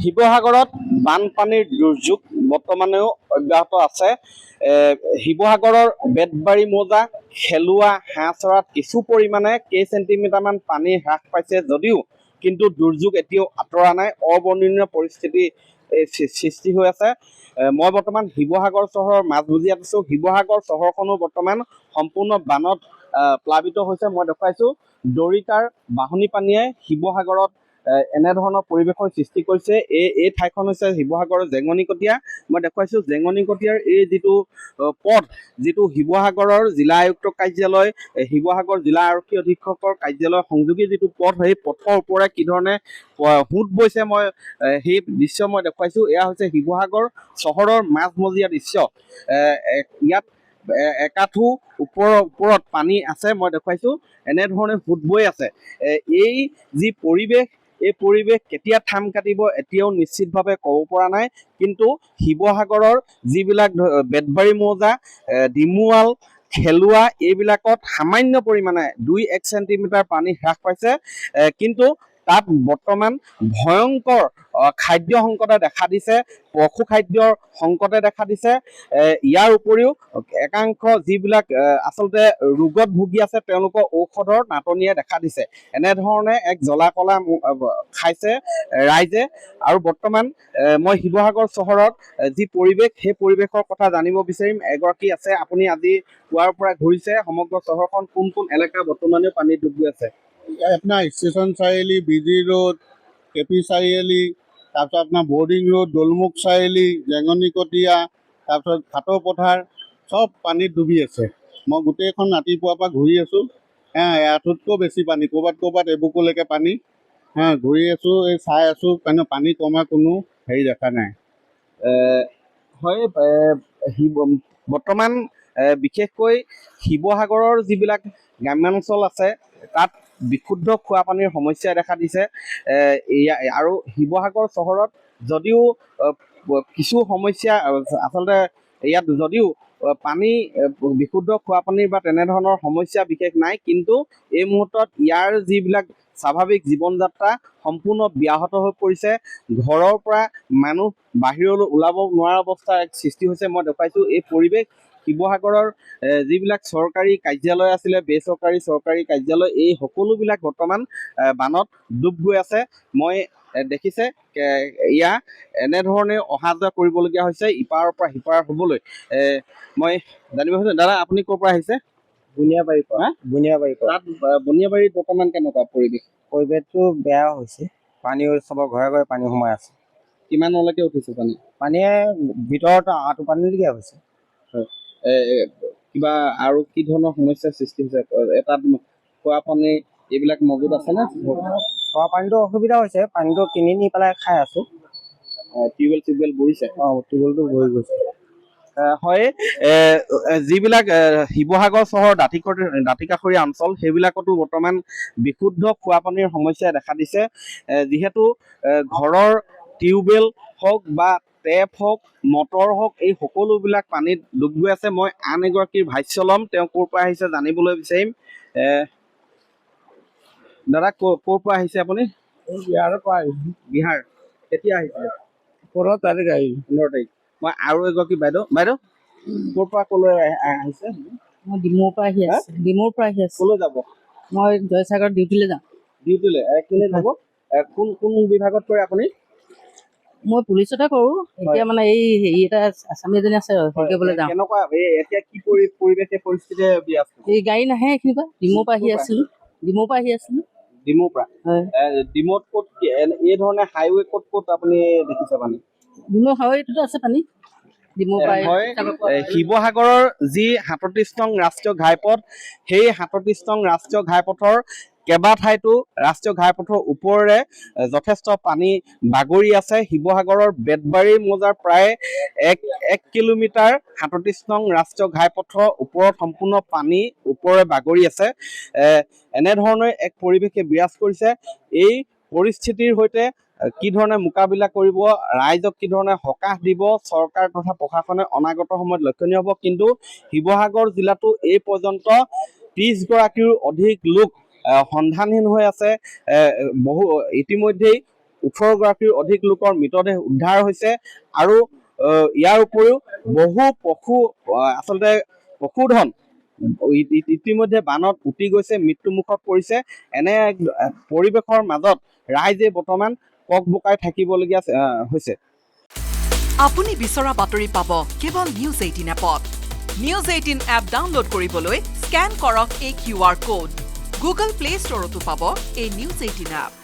শিৱসাগৰত বানপানীৰ দুৰ্যোগ বৰ্তমানেও অব্যাহত আছে। শিৱসাগৰৰ বেতবাৰী মৌজা খেলুৱা হাঁহচৰাত কিছু পৰিমাণে কেই চেণ্টিমিটাৰমান পানী হ্ৰাস পাইছে যদিও কিন্তু দুৰ্যোগ এতিয়াও আঁতৰা নাই। অবৰ্ণনীয় পৰিস্থিতি সৃষ্টি হৈ আছে। মই বৰ্তমান শিৱসাগৰ চহৰৰ মাজমজিয়াত আছোঁ। শিৱসাগৰ চহৰখনো বৰ্তমান সম্পূৰ্ণ বানত প্লাবিত হৈছে। মই দেখুৱাইছোঁ দৰিকাৰ বাঢ়নী পানীয়ে শিৱসাগৰত এনেধৰণৰ পৰিৱেশৰ সৃষ্টি কৰিছে। এই ঠাইখন হৈছে শিৱসাগৰৰ জেঙনিকটীয়া। মই দেখুৱাইছোঁ জেঙনিকটীয়াৰ এই যিটো পথ, যিটো শিৱসাগৰৰ জিলা আয়ুক্ত কাৰ্যালয়, শিৱসাগৰ জিলা আৰক্ষী অধীক্ষকৰ কাৰ্যালয় সংযোগী যিটো পথ, সেই পথৰ ওপৰে কি ধৰণে সোঁত বৈছে মই সেই দৃশ্য মই দেখুৱাইছোঁ। এয়া হৈছে শিৱসাগৰ চহৰৰ মাজমজিয়া দৃশ্য। ইয়াত একাঠু ওপৰত পানী আছে। মই দেখুৱাইছোঁ এনেধৰণে সোঁত বৈ আছে। এই যি পৰিৱেশ, এই পৰিৱেশ কেতিয়া থাম কাটিব এতিয়াও নিশ্চিতভাৱে ক'ব পৰা নাই। কিন্তু শিৱসাগৰৰ যিবিলাক বেতবাৰী মৌজা, ডিমুৱাল, খেলুৱা এইবিলাকত সামান্য পৰিমাণে 2-1 চেণ্টিমিটাৰ পানী হ্ৰাস পাইছে। কিন্তু তাত বৰ্তমান ভয়ংকৰ খাদ্য সংকটে দেখা দিছে, পশু খাদ্যৰ সংকটে দেখা দিছে। ইয়াৰ উপৰিও একাংশ যিবিলাক আচলতে ৰোগত ভুগি আছে তেওঁলোকৰ ঔষধৰ নাটনিয়ে দেখা দিছে। এনেধৰণে এক জ্বলা কলা খাইছে ৰাইজে। আৰু বৰ্তমান মই শিৱসাগৰ চহৰত যি পৰিৱেশ, সেই পৰিৱেশৰ কথা জানিব বিচাৰিম। এগৰাকী আছে, আপুনি আজি পুৱাৰ পৰা ঘূৰিছে সমগ্ৰ চহৰখন, কোন কোন এলেকা বৰ্তমানেও পানীত ডুব গৈ আছে? আপোনাৰ ষ্টেচন চাৰিআলি, বিজি ৰোড, কেপি চাৰিআলি, তাৰপিছত আপোনাৰ বৰ্ডিং ৰোড, দলমুখ চাৰিআলি, জেঙনিকটীয়া, তাৰপিছত ঘাটৰ পথাৰ চব পানীত ডুবি আছে। মই গোটেইখন ৰাতিপুৱাৰ পৰা ঘূৰি আছোঁ। এয়াৰটোতকৈ বেছি পানী, ক'ৰবাত এবুকুলৈকে পানী। ঘূৰি আছোঁ, এই চাই আছোঁ, কিন্তু পানী কমা কোনো হেৰি দেখা নাই। হয়, বৰ্তমান বিশেষকৈ শিৱসাগৰৰ যিবিলাক গ্ৰাম্যাঞ্চল আছে তাত বিশুদ্ধ খোৱা পানীৰ সমস্যাই দেখা দিছে। আৰু শিৱসাগৰ চহৰত যদিও কিছু সমস্যা আচলতে ইয়াত যদিও পানী বিশুদ্ধ খোৱা পানীৰ বা তেনেধৰণৰ সমস্যা বিশেষ নাই, কিন্তু এই মুহূৰ্তত ইয়াৰ যিবিলাক স্বাভাৱিক জীৱন যাত্ৰা সম্পূৰ্ণ ব্যাহত হৈ পৰিছে। ঘৰৰ পৰা মানুহ বাহিৰলৈ ওলাব নোৱাৰা অৱস্থাৰ এক সৃষ্টি হৈছে। মই দেখুৱাইছোঁ এই পৰিৱেশ। শিৱসাগৰৰ যিবিলাক চৰকাৰী কাৰ্যালয় আছিলে, বেচৰকাৰী চৰকাৰী কাৰ্যালয়, এই সকলোবিলাক বৰ্তমান বানত ডুব গৈ আছে। মই দেখিছে এয়া এনেধৰণে অহা যোৱা কৰিবলগীয়া হৈছে ইপাৰৰ পৰা সিপাৰ হ'বলৈ। মই জানিব বিচাৰিছোঁ, দাদা আপুনি ক'ৰ পৰা আহিছে? বুনিয়াবাৰীৰ পৰা। বুনিয়াবাৰীৰ পৰা। তাত বুনিয়াবাৰীত বৰ্তমান কেনেকুৱা পৰিৱেশ? পৰিৱেশটো বেয়া হৈছে, পানী চবৰ ঘৰে ঘৰে পানী সোমাই আছে। কিমানলৈকে উঠিছে পানী? পানীয়ে ভিতৰত আঁঠু পানীলৈকে হৈছে। কিবা আৰু কি ধৰণৰ সমস্যাৰ সৃষ্টি হৈছে? তাত খোৱা পানী এইবিলাক মজুত আছেনে? খোৱা পানীটো অসুবিধা হৈছে, পানীটো কিনি নি পেলাই খাই আছোঁ। টিউবেল বহিছে? টিউবেলটো বহি গৈছে। হয়, যিবিলাক শিৱসাগৰ চহৰ দাঁতিকাষৰীয়া অঞ্চল সেইবিলাকতো বৰ্তমান বিশুদ্ধ খোৱা পানীৰ সমস্যাই দেখা দিছে। যিহেতু ঘৰৰ টিউবেল হওক বা টেপ হওক, মটৰ হওক, এই সকলোবিলাক পানীত ডুব গৈ আছে। মই আন এগৰাকীৰ ভাষ্য ল'ম, তেওঁ ক'ৰ পৰা আহিছে জানিবলৈ বিচাৰিম। দাদা ক'ৰ পৰা আহিছে আপুনি? বিহাৰৰ পৰা আহিছোঁ। বিহাৰ। কেতিয়া আহিছিলে? 15 তাৰিখ আহিছোঁ। 15 তাৰিখ। মই আৰু এগৰাকী বাইদেউ ক'ৰ পৰা ক'লৈ আহিছে? মই ডিমৌৰ পৰা আহি আছোঁ। ডিমৌৰ পৰা আহি আছোঁ। ক'লৈ যাব? মই জয়সাগৰ ডিউটিলৈ যাওঁ। ডিউটিলৈ? এক মিনিট হ'ব। কোন বিভাগত কৰে আপুনি? মই পুলিচতে কৰোঁ। এতিয়া মানে এই হেৰি এটা আছামী এজনী আছে, হেৰি কৰিবলৈ যাওঁ। কেনেকুৱা এতিয়া কি পৰিৱেশে পৰিস্থিতি বিৰাজ কৰিছে? এই গাড়ী নাহে এইখিনিৰ পৰা। ডিমৌৰ পৰা আহি আছিলোঁ। ডিমৌৰ পৰা আহি আছিলোঁ। ডিমৌৰ পৰা? হয়। ডিমৌত ক'ত এই ধৰণে হাইৱে ক'ত আপুনি দেখিছে পানী? ডিমৌ হাইৱেটোতে আছে পানী। ডিমৌৰ পৰা হয়, শিৱসাগৰৰ যি ৩৭ নং ৰাষ্ট্ৰীয় ঘাইপথ, সেই ৩৭ নং ৰাষ্ট্ৰীয় ঘাইপথৰ কেইবাঠাইতো ৰাষ্ট্ৰীয় ঘাইপথৰ ওপৰেৰে যথেষ্ট পানী বাগৰি আছে। শিৱসাগৰৰ বেতবাৰী মৌজাৰ প্ৰায় 1 কিলোমিটাৰ ৩৭ নং ৰাষ্ট্ৰীয় ঘাইপথৰ ওপৰত সম্পূৰ্ণ পানী ওপৰে বাগৰি আছে। এনেধৰণৰ এক পৰিৱেশে বিৰাজ কৰিছে। এই পৰিস্থিতিৰ সৈতে কি ধৰণে মোকাবিলা কৰিব, ৰাইজক কি ধৰণে সকাহ দিব চৰকাৰ তথা প্ৰশাসনে অনাগত সময়ত লক্ষণীয় হ'ব। কিন্তু শিৱসাগৰ জিলাতো এই পৰ্যন্ত 30 গৰাকীৰো অধিক লোক সন্ধানহীন হৈ আছে। ইতিমধ্যেই 18গৰাকীৰ অধিক লোকৰ মৃতদেহ উদ্ধাৰ হৈছে আৰু ইয়াৰ উপৰিও বহু আচলতে পশুধন ইতিমধ্যে বানত উটি গৈছে, মৃত্যুমুখত পৰিছে। এনে এক পৰিৱেশৰ মাজত ৰাইজে বৰ্তমান ককবকাই থাকিবলগীয়া হৈছে। আপুনি বিচৰা বাতৰি পাব কেৱল নিউজ 18 এপত। নিউজ 18 এপ ডাউনলোড কৰিবলৈ স্কেন কৰক এই QR কোড। গুগল প্লে ষ্টৰতো পাব এই নিউজ 18 এপ।